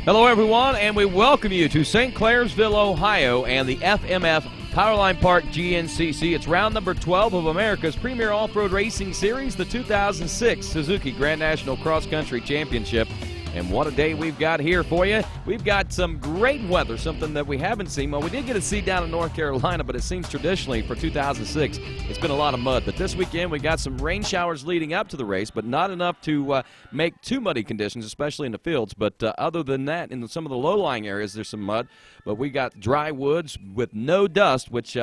Hello, everyone, and we welcome you to St. Clairsville, Ohio, and the FMF Powerline Park GNCC. It's round number 12 of America's premier off-road racing series, the 2006 Suzuki Grand National Cross Country Championship. And what a day we've got here for you. We've got some great weather, something that we haven't seen. Well, we did get to see down in North Carolina, but it seems traditionally for 2006, it's been a lot of mud. But this weekend, we got some rain showers leading up to the race, but not enough to make too muddy conditions, especially in the fields. But other than that, in some of the low-lying areas, there's some mud. But we got dry woods with no dust, which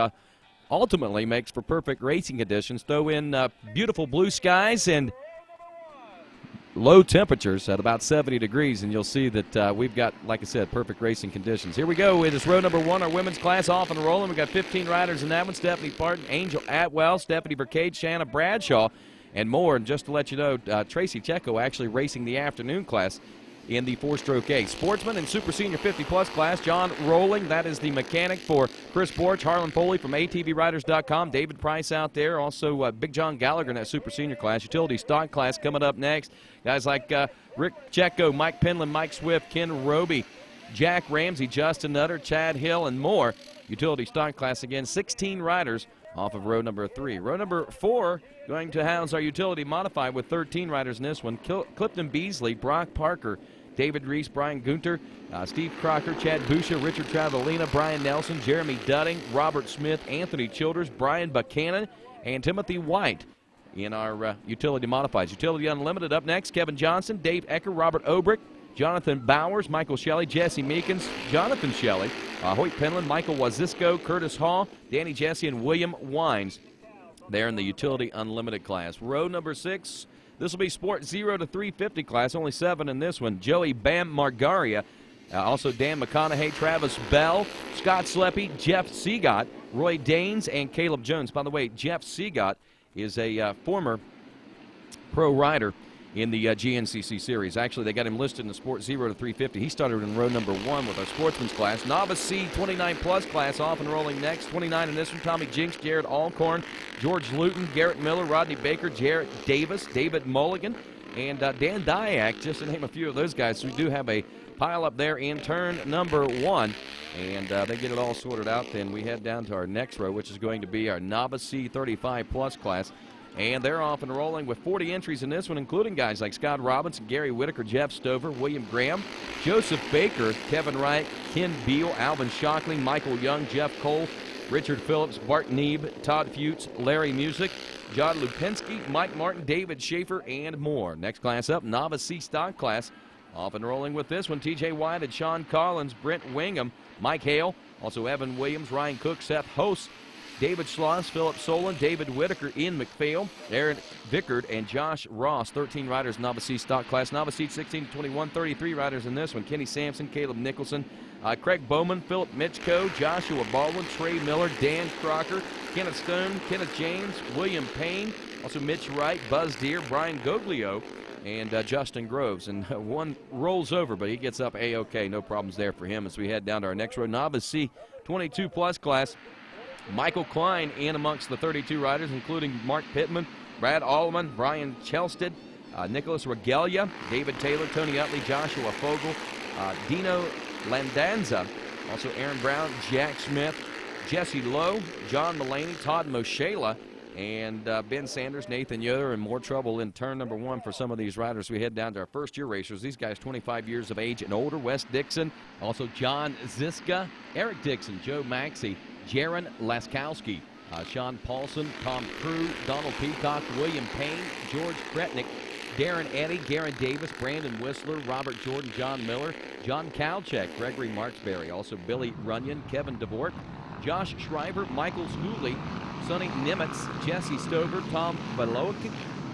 ultimately makes for perfect racing conditions. Throw in beautiful blue skies and low temperatures at about 70 degrees, and you'll see that we've got, like I said, perfect racing conditions. Here we go. It is row number 1, our women's class off and rolling. We've got 15 riders in that one. Stephanie Parton, Angel Atwell, Stephanie Vercade, Shanna Bradshaw, and more. And just to let you know, Tracy Checo actually racing the afternoon class in the 4-stroke A. Sportsman and Super Senior 50-plus class, John Rowling. That is the mechanic for Chris Borch, Harlan Foley from ATVriders.com. David Price out there. Also, Big John Gallagher in that Super Senior class. Utility stock class coming up next. Guys like Rick Checo, Mike Penland, Mike Swift, Ken Roby, Jack Ramsey, Justin Nutter, Chad Hill, and more. Utility stock class again, 16 riders off of row number 3. Row number 4 going to house our utility modified with 13 riders in this one. Clifton Beasley, Brock Parker, David Reese, Brian Gunter, Steve Crocker, Chad Busha, Richard Travelina, Brian Nelson, Jeremy Dudding, Robert Smith, Anthony Childers, Brian Buchanan, and Timothy White in our utility modifieds. Utility Unlimited up next, Kevin Johnson, Dave Ecker, Robert Obrick, Jonathan Bowers, Michael Shelley, Jesse Meekins, Jonathan Shelley, Hoyt Penland, Michael Wazisco, Curtis Hall, Danny Jesse, and William Wines there in the Utility Unlimited class. Row number 6, this will be Sport 0 to 350 class, only 7 in this one. Joey Bam Margaria, also Dan McConaughey, Travis Bell, Scott Sleppy, Jeff Seagot, Roy Daines, and Caleb Jones. By the way, Jeff Seagot is a former pro rider in the GNCC series. Actually, they got him listed in the Sport 0 to 350. He started in row number 1 with our sportsman's class. Novice C 29-plus class off and rolling next. 29 in this one, Tommy Jinks, Jared Alcorn, George Luton, Garrett Miller, Rodney Baker, Jarrett Davis, David Mulligan, and Dan Dyack, just to name a few of those guys. So we do have a pile up there in turn number 1, and they get it all sorted out. Then we head down to our next row, which is going to be our Novice C 35-plus class. And they're off and rolling with 40 entries in this one, including guys like Scott Robinson, Gary Whitaker, Jeff Stover, William Graham, Joseph Baker, Kevin Wright, Ken Beal, Alvin Shockley, Michael Young, Jeff Cole, Richard Phillips, Bart Neeb, Todd Fuchs, Larry Music, John Lupinski, Mike Martin, David Schaefer, and more. Next class up, Novice C stock class. Off and rolling with this one, TJ White and Sean Collins, Brent Wingham, Mike Hale, also Evan Williams, Ryan Cook, Seth Host, David Schloss, Philip Solon, David Whitaker, Ian McPhail, Aaron Vickard, and Josh Ross. 13 riders, Novice C stock class. Novice C 16 to 21, 33 riders in this one. Kenny Sampson, Caleb Nicholson, Craig Bowman, Philip Mitchko, Joshua Baldwin, Trey Miller, Dan Crocker, Kenneth Stone, Kenneth James, William Payne, also Mitch Wright, Buzz Deere, Brian Goglio, and Justin Groves. And one rolls over, but he gets up A-OK. No problems there for him as we head down to our next row. Novice C 22-plus class. Michael Klein in amongst the 32 riders, including Mark Pittman, Brad Allman, Brian Chelsted, Nicholas Regalia, David Taylor, Tony Utley, Joshua Fogel, Dino Landanza, also Aaron Brown, Jack Smith, Jesse Lowe, John Mulaney, Todd Moshela, and Ben Sanders, Nathan Yoder, and more trouble in turn number 1 for some of these riders. We head down to our first-year racers. These guys 25 years of age and older. Wes Dixon, also John Ziska, Eric Dixon, Joe Maxey, Jaron Laskowski, Sean Paulson, Tom Crew, Donald Peacock, William Payne, George Kretnick, Darren Eddy, Garen Davis, Brandon Whistler, Robert Jordan, John Miller, John Kalchek, Gregory Marksberry, also Billy Runyon, Kevin DeVort, Josh Schreiber, Michael Schooley, Sonny Nimitz, Jesse Stover, Tom Balowik,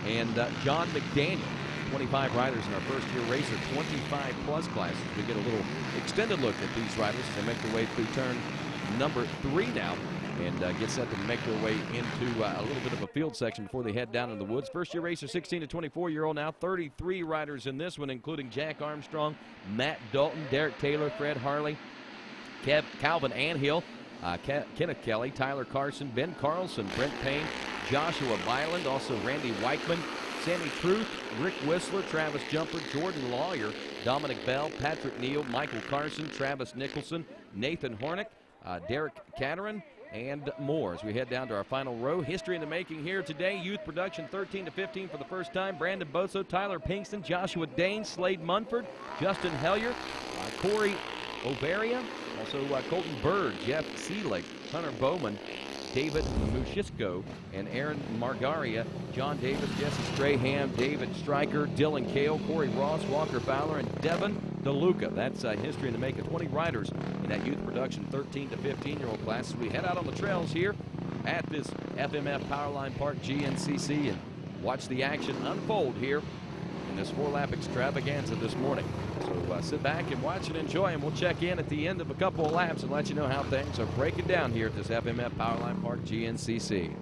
and John McDaniel. 25 riders in our first-year racer, 25-plus classes. We get a little extended look at these riders as they make their way through turn number 3 now, and get set to make their way into a little bit of a field section before they head down in the woods. First-year racer, 16 to 24-year-old now, 33 riders in this one, including Jack Armstrong, Matt Dalton, Derek Taylor, Fred Harley, Calvin Anhill, Kenneth Kelly, Tyler Carson, Ben Carlson, Brent Payne, Joshua Byland, also Randy Weichman, Sammy Truth, Rick Whistler, Travis Jumper, Jordan Lawyer, Dominic Bell, Patrick Neal, Michael Carson, Travis Nicholson, Nathan Hornick, Derek Catterin, and more. As we head down to our final row, history in the making here today. Youth production 13-15 for the first time. Brandon Boso, Tyler Pinkston, Joshua Dane, Slade Munford, Justin Hellier, Corey Overia, also Colton Bird, Jeff Seelig, Hunter Bowman, David Mushisco, and Aaron Margaria, John Davis, Jesse Strahan, David Stryker, Dylan Kale, Corey Ross, Walker Fowler, and Devin DeLuca. That's history in the making. 20 riders in that youth production 13 to 15-year-old class. As we head out on the trails here at this FMF Powerline Park GNCC and watch the action unfold here in this 4-lap extravaganza this morning. So sit back and watch and enjoy, and we'll check in at the end of a couple of laps and let you know how things are breaking down here at this FMF Powerline Park GNCC.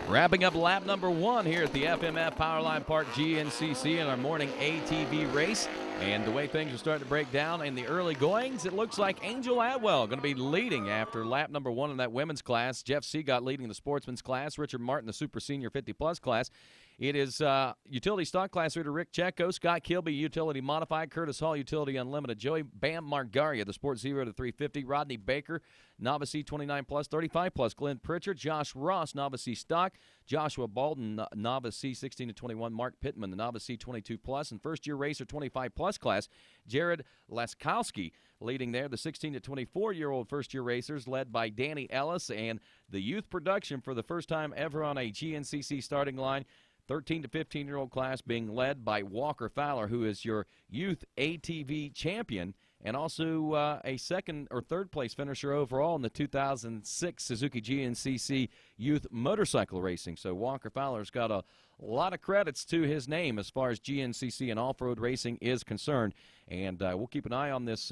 Wrapping up lap number 1 here at the FMF Powerline Park GNCC in our morning ATV race. And the way things are starting to break down in the early goings, it looks like Angel Atwell going to be leading after lap number 1 in that women's class. Jeff Seagot leading the sportsman's class. Richard Martin, the super senior 50-plus class. It is utility stock class leader Rick Checo, Scott Kilby, utility modified, Curtis Hall, utility unlimited, Joey Bam Margaria, the sport 0 to 350, Rodney Baker, novice C29+, 35+, Glenn Pritchard, Josh Ross, novice C stock, Joshua Balden, novice C16 to 21, Mark Pittman, the novice C22+, and first-year racer 25+ class, Jared Laskowski leading there, the 16 to 24-year-old first-year racers led by Danny Ellis, and the youth production for the first time ever on a GNCC starting line, 13 to 15-year-old class being led by Walker Fowler, who is your youth ATV champion and also a second or third place finisher overall in the 2006 Suzuki GNCC youth motorcycle racing. So Walker Fowler's got a lot of credits to his name as far as GNCC and off-road racing is concerned. And we'll keep an eye on this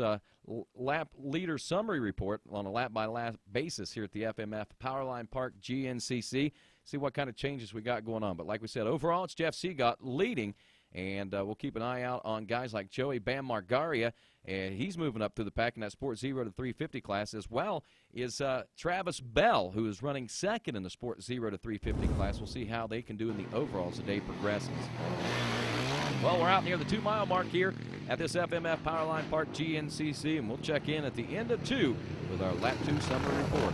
lap leader summary report on a lap-by-lap basis here at the FMF Powerline Park GNCC. See what kind of changes we got going on. But like we said, overall, it's Jeff Seagot leading, and we'll keep an eye out on guys like Joey Bam Margaria, and he's moving up through the pack in that Sport 0 to 350 class, as well is Travis Bell, who is running second in the Sport 0 to 350 class. We'll see how they can do in the overall as the day progresses. Well, we're out near the 2-mile mark here at this FMF Powerline Park GNCC, and we'll check in at the end of 2 with our Lap 2 summary report.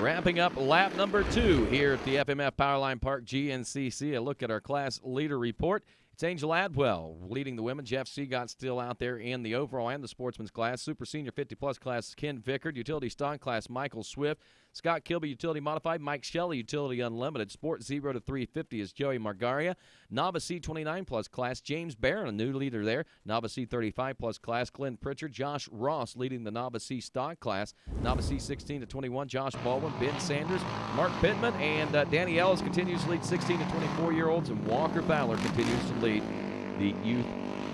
Wrapping up lap number 2 here at the FMF Powerline Park GNCC. A look at our class leader report. It's Angel Adwell leading the women. Jeff Seagott still out there in the overall and the sportsman's class. Super Senior 50-plus class, Ken Vickard. Utility Stock class, Michael Swift. Scott Kilby, Utility Modified. Mike Shelley, Utility Unlimited. Sport 0 to 350 is Joey Margaria. Novice C29-plus class, James Barron, a new leader there. Novice C35-plus class, Glenn Pritchard. Josh Ross leading the Novice C Stock class. Novice C16 to 21, Josh Baldwin. Ben Sanders, Mark Pittman, and Danny Ellis continues to lead 16 to 24-year-olds, and Walker Fowler continues to lead the youth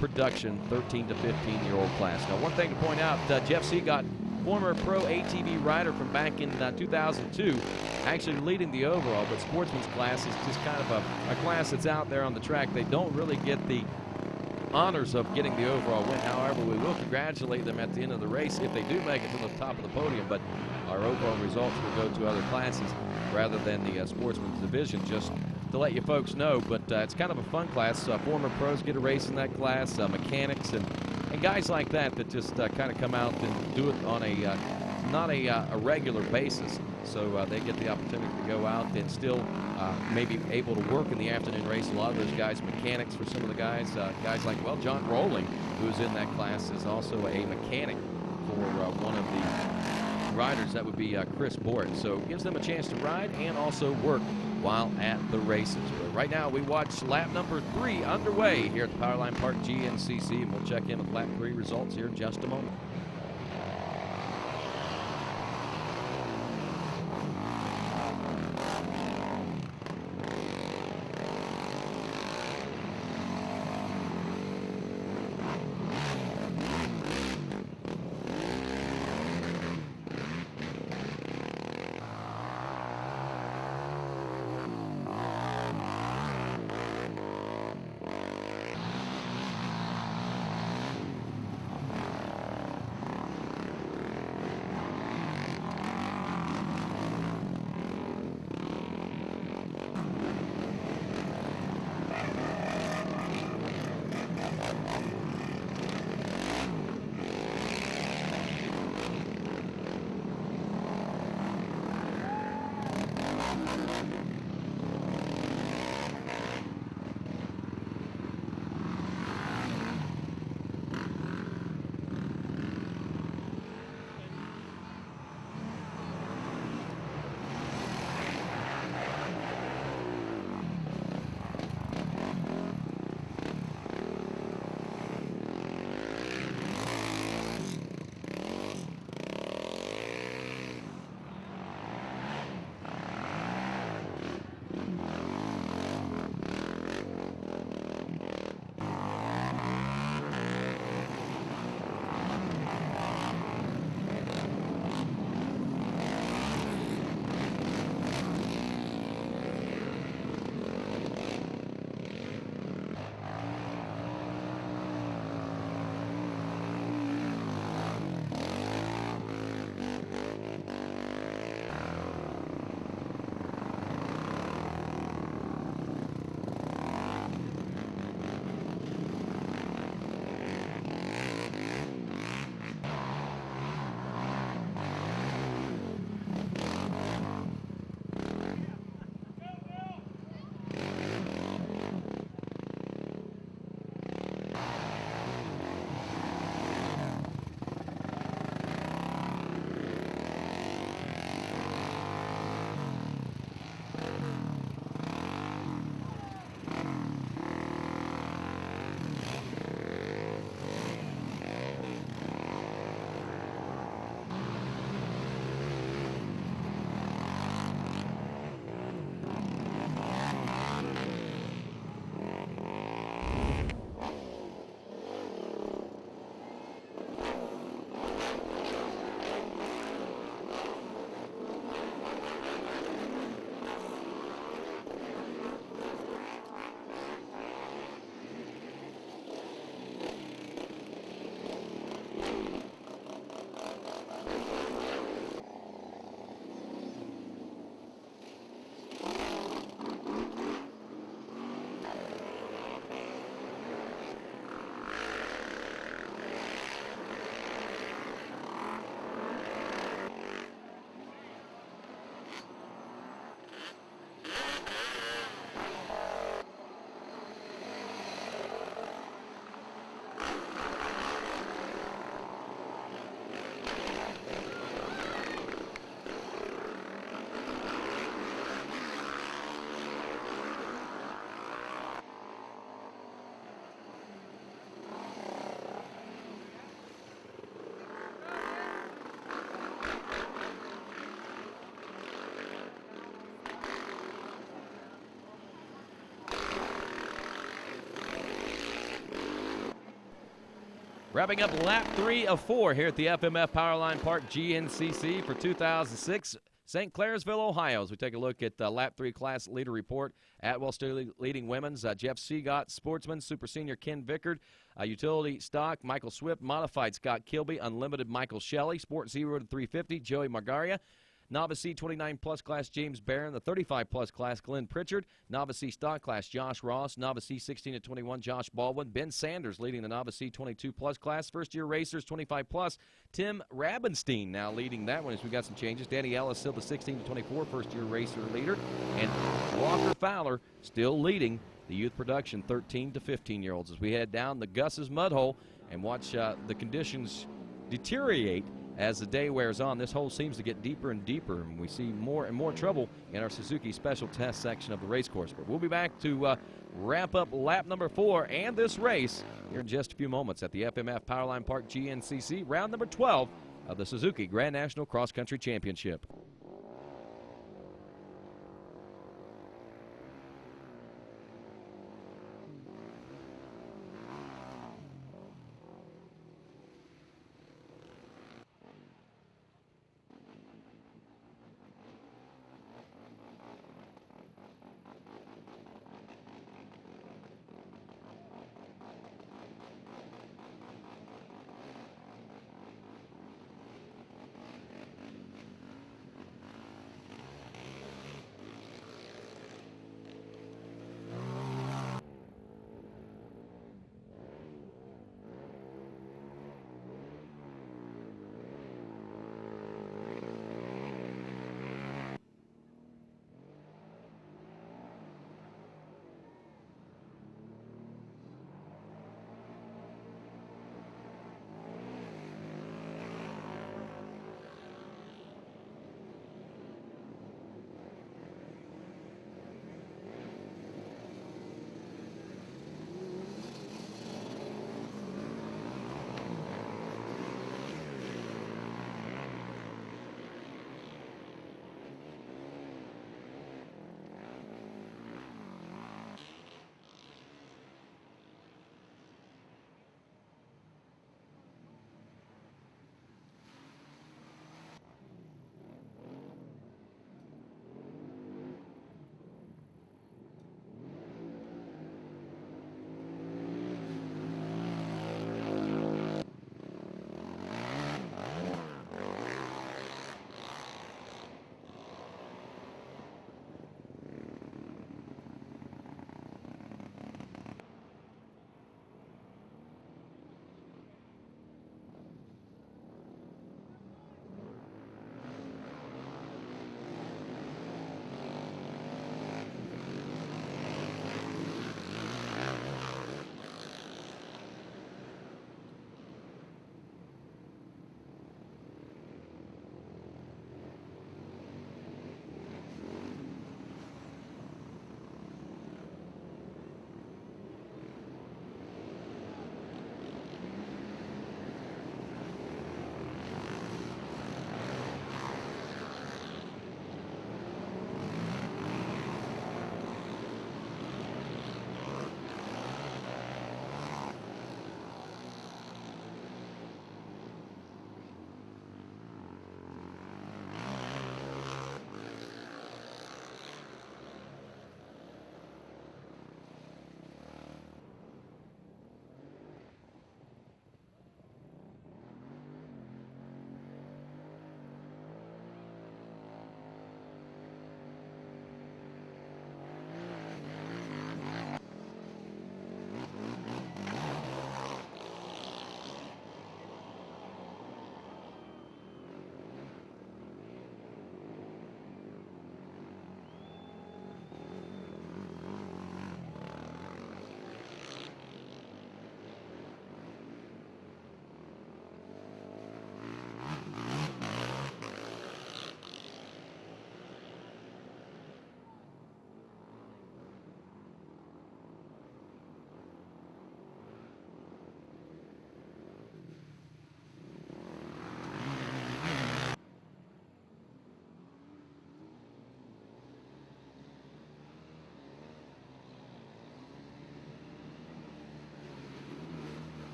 production 13 to 15-year-old class. Now, one thing to point out, Jeff Seagott, former pro ATV rider from back in 2002, actually leading the overall, but sportsman's class is just kind of a class that's out there on the track. They don't really get the honors of getting the overall win. However, we will congratulate them at the end of the race if they do make it to the top of the podium, but our overall results will go to other classes rather than the sportsman's division, just to let you folks know. But it's kind of a fun class. Former pros get a race in that class, mechanics and guys like that just kind of come out and do it on not a regular basis. So they get the opportunity to go out and still maybe able to work in the afternoon race. A lot of those guys, mechanics for some of the guys. Guys like, well, John Rowling, who's in that class, is also a mechanic for one of the riders. That would be Chris Bort. So it gives them a chance to ride and also work while at the races. But right now we watch lap number 3 underway here at the Powerline Park GNCC, and we'll check in with lap 3 results here in just a moment. Wrapping up lap 3 of 4 here at the FMF Powerline Park GNCC for 2006. St. Clairsville, Ohio. As we take a look at the Lap 3 class leader report, Atwell still leading women's. Jeff Seagott, Sportsman, Super Senior Ken Vickard, Utility Stock, Michael Swift, Modified Scott Kilby, Unlimited Michael Shelley, Sport 0 to 350, Joey Margaria. Novice C 29-plus class, James Barron. The 35-plus class, Glenn Pritchard. Novice C stock class, Josh Ross. Novice C 16 to 21, Josh Baldwin. Ben Sanders leading the Novice C 22-plus class. First-year racers, 25-plus. Tim Rabenstein now leading that one as we got some changes. Danny Ellis still the 16 to 24 first-year racer leader. And Walker Fowler still leading the youth production 13 to 15-year-olds as we head down the Gus's mud hole and watch the conditions deteriorate as the day wears on. This hole seems to get deeper and deeper, and we see more and more trouble in our Suzuki Special Test section of the race course. But we'll be back to wrap up lap number 4 and this race here in just a few moments at the FMF Powerline Park GNCC, round number 12 of the Suzuki Grand National Cross Country Championship.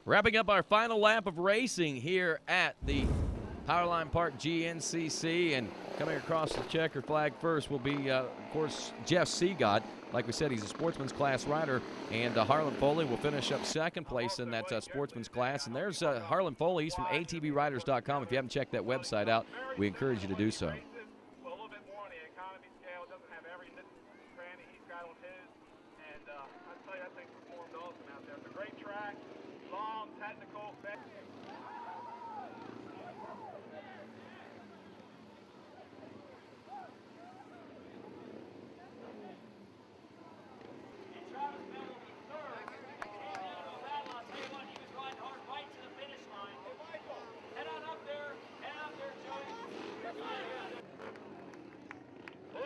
Wrapping up our final lap of racing here at the Powerline Park GNCC, and coming across the checkered flag first will be, of course, Jeff Seagod. Like we said, he's a sportsman's class rider, and Harlan Foley will finish up second place in that sportsman's class. And there's Harlan Foley. He's from ATVriders.com. If you haven't checked that website out, we encourage you to do so.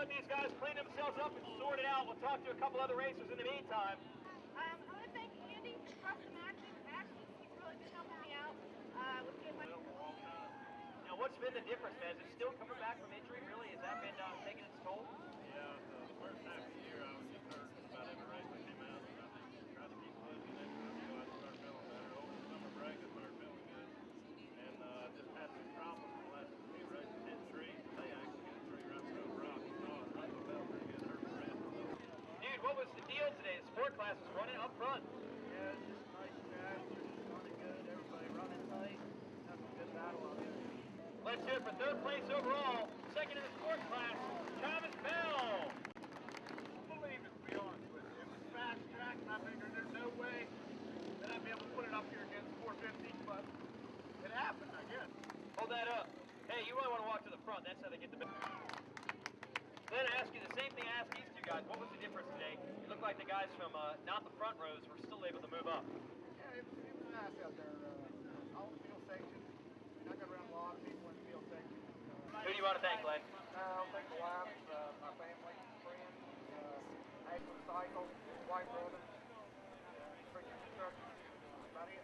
These guys clean themselves up and sort it out. We'll talk to a couple other racers in the meantime. I want to thank Andy from the matches. Actually, he's really been helping me out with getting my. Now, what's been the difference, man? Is it still coming back from injury? Really, has that been taking its toll? Yeah, the first half of the year I was just hurt about every race that came out. I just tried to keep pushing it. I started feeling better. Over the summer break, I started feeling good, and just had some problems in the last few races. Hit trees. They actually hit a tree right through a rock. Dude, what was the deal today? The sport class was running up front. Yeah, it's just nice track. Running good. Everybody running tight. That's a good battle out here. Let's hear it for third place overall. Second in the sport class, Travis Bell. Believe it, to be honest with you. It was fast track, and I figured there's no way that I'd be able to put it up here against 450, but it happened, I guess. Hold that up. Hey, you really want to walk to the front. That's how they get the best. Then I ask you the same thing I asked these two guys. What was the difference today? It looked like the guys from not the front rows were still able to move up. Yeah, it was nice out there. All the field sections. I got around a lot of people in the field section. Who do you want to thank, Glenn? I'll thank the wife, my family, friends, Ashland Cycle, white brother, freaking construction. That's about it.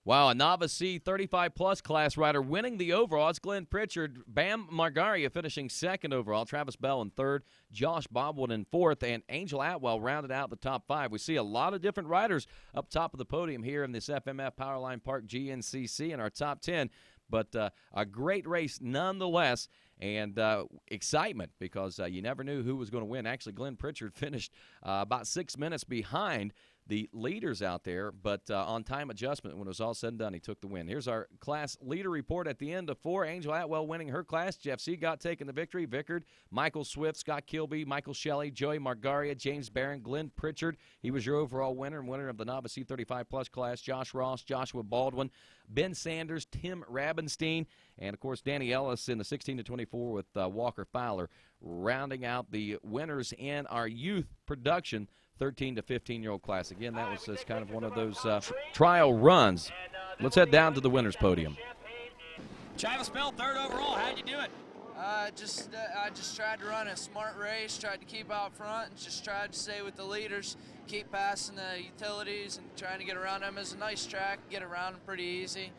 Wow, a novice C 35-plus class rider winning the overall. It's Glenn Pritchard. Bam Margaria finishing second overall. Travis Bell in third. Josh Bobwood in fourth. And Angel Atwell rounded out the top five. We see a lot of different riders up top of the podium here in this FMF Powerline Park GNCC in our top 10. But a great race nonetheless, and excitement because you never knew who was going to win. Actually, Glenn Pritchard finished about 6 minutes behind the leaders out there, but on time adjustment, when it was all said and done, he took the win. Here's our class leader report at the end of 4. Angel Atwell winning her class. Jeff Seagott taking the victory. Vickard, Michael Swift, Scott Kilby, Michael Shelley, Joey Margaria, James Barron, Glenn Pritchard. He was your overall winner and winner of the novice C35-plus class. Josh Ross, Joshua Baldwin, Ben Sanders, Tim Rabenstein, and, of course, Danny Ellis in the 16-24 with Walker Fowler, rounding out the winners in our youth production 13 to 15-year-old class. Again, that was just kind of one of those trial runs. Let's head down to the winners' podium. Travis Bell, third overall. How'd you do it? I just tried to run a smart race, tried to keep out front, and just tried to stay with the leaders, keep passing the utilities and trying to get around them. It was a nice track, get around them pretty easy.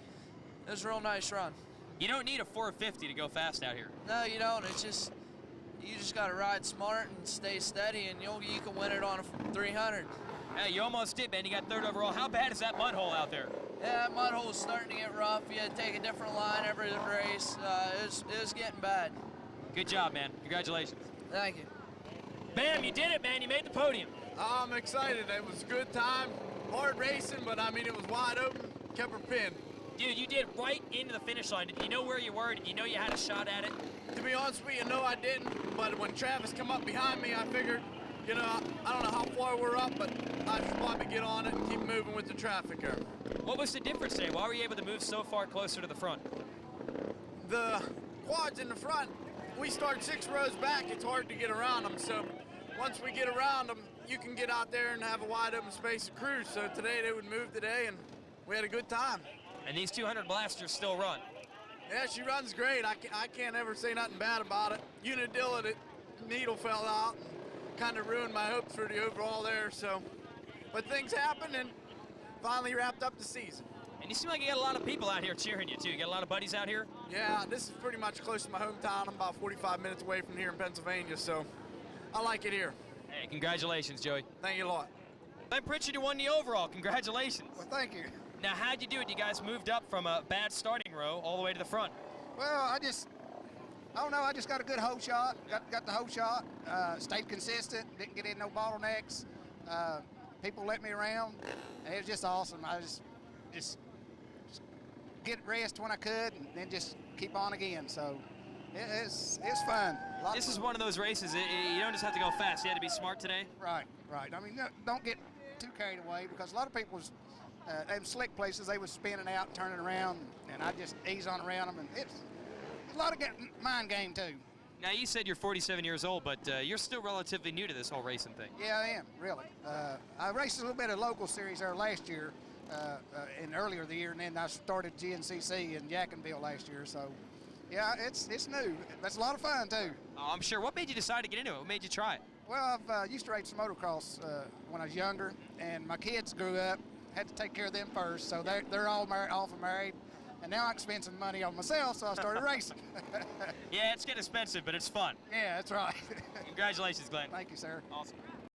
It was a real nice run. You don't need a 450 to go fast out here. No, you don't. It's just you just got to ride smart and stay steady, and you can win it on a 300. Hey, you almost did, man. You got third overall. How bad is that mud hole out there? Yeah, that mud hole's starting to get rough. You had to take a different line every race. It was getting bad. Good job, man. Congratulations. Thank you. Bam, you did it, man. You made the podium. I'm excited. It was a good time. Hard racing, but I mean, it was wide open. Kept her pinned. Dude, you did right into the finish line. Did you know where you were? Did you know you had a shot at it? To be honest with you, no, I didn't. But when Travis come up behind me, I figured, you know, I don't know how far we're up, but I should probably get on it and keep moving with the traffic here. What was the difference today? Why were you able to move so far closer to the front? The quads in the front, we start 6 rows back. It's hard to get around them. So once we get around them, you can get out there and have a wide open space to cruise. So today they would move today, and we had a good time. And these 200 blasters still run. Yeah, she runs great. I can't ever say nothing bad about it. Unadilla, the needle fell out and kind of ruined my hopes for the overall there. So, but things happen, and finally wrapped up the season. And you seem like you got a lot of people out here cheering you, too. You got a lot of buddies out here? Yeah, this is pretty much close to my hometown. I'm about 45 minutes away from here in Pennsylvania, so I like it here. Hey, congratulations, Joey. Thank you a lot. Glenn Pritchard, you won the overall. Congratulations. Well, thank you. Now, how'd you do it? You guys moved up from a bad starting row all the way to the front. Well, I don't know. I just got a good hoe shot. Got the hoe shot. Stayed consistent. Didn't get in no bottlenecks. People let me around. And it was just awesome. I just get rest when I could, and then just keep on again. So it's fun. This is one of those races. You don't just have to go fast. You had to be smart today. Right. I mean, don't get too carried away, because a lot of people was them slick places, they was spinning out and turning around, and I just ease on around them, and it's a lot of mind game too. Now, you said you're 47 years old, but you're still relatively new to this whole racing thing. Yeah, I am, really. I raced a little bit of local series there last year, in earlier the year, and then I started GNCC in Jacksonville last year, so yeah, it's new. That's a lot of fun too. Oh, I'm sure. What made you decide to get into it? What made you try it? Well, I've used to race motocross when I was younger, and my kids grew up. Had to take care of them first, so they're all married, and now I can spend some money on myself, so I started racing. Yeah, it's getting expensive, but it's fun. Yeah, that's right. Congratulations, Glenn. Thank you, sir. Awesome.